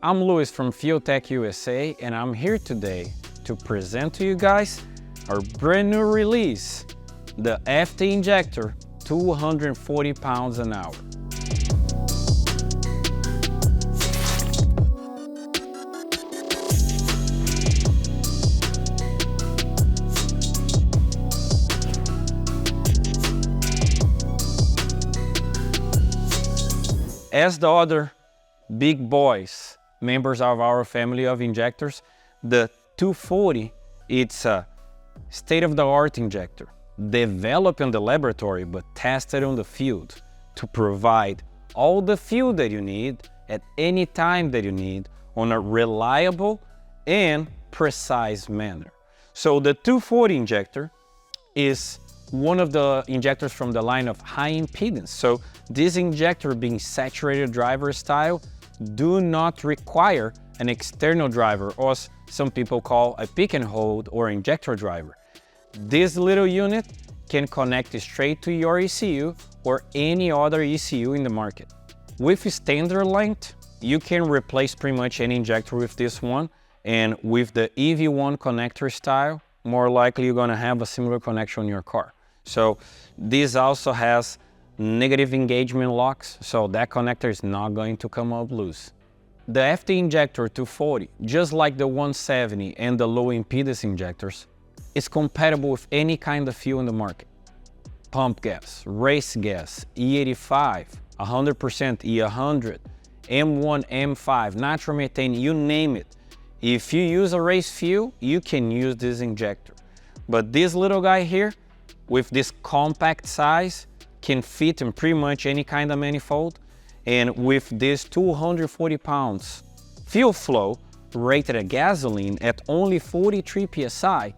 I'm Luis from FuelTech USA, and I'm here today to present to you guys our brand new release, the FT Injector 240 pounds an hour. As the other big boys, members of our family of injectors, the 240, it's a state-of-the-art injector, developed in the laboratory but tested on the field to provide all the fuel that you need at any time that you need on a reliable and precise manner. So the 240 injector is one of the injectors from the line of high impedance. So this injector, being saturated driver style, do not require an external driver, or some people call a pick and hold or injector driver. This little unit can connect straight to your ECU or any other ECU in the market. With standard length, you can replace pretty much any injector with this one, and with the EV1 connector style, more likely you're gonna have a similar connection in your car. So this also has negative engagement locks, so that connector is not going to come up loose. The FT Injector 240, just like the 170 and the low impedance injectors, is compatible with any kind of fuel in the market. Pump gas, race gas, E85, 100% E100, M1, M5, nitromethane, you name it. If you use a race fuel, you can use this injector. But this little guy here, with this compact size, can fit in pretty much any kind of manifold, and with this 240 pounds fuel flow rated at gasoline at only 43 psi,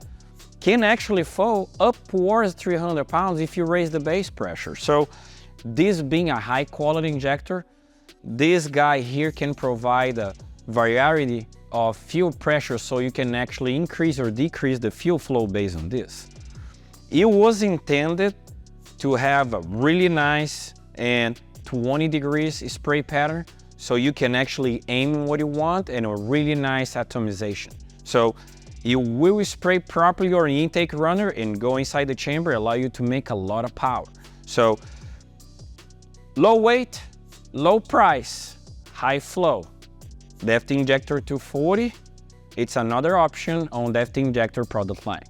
can actually flow upwards 300 pounds if you raise the base pressure. So this being a high quality injector, this guy here can provide a variety of fuel pressure, so you can actually increase or decrease the fuel flow based on this. It was intended to have a really nice and 20 degrees spray pattern, so you can actually aim what you want, and a really nice atomization. So you will spray properly your intake runner and go inside the chamber, allow you to make a lot of power. So low weight, low price, high flow. The FT Injector 240, it's another option on the FT Injector product line.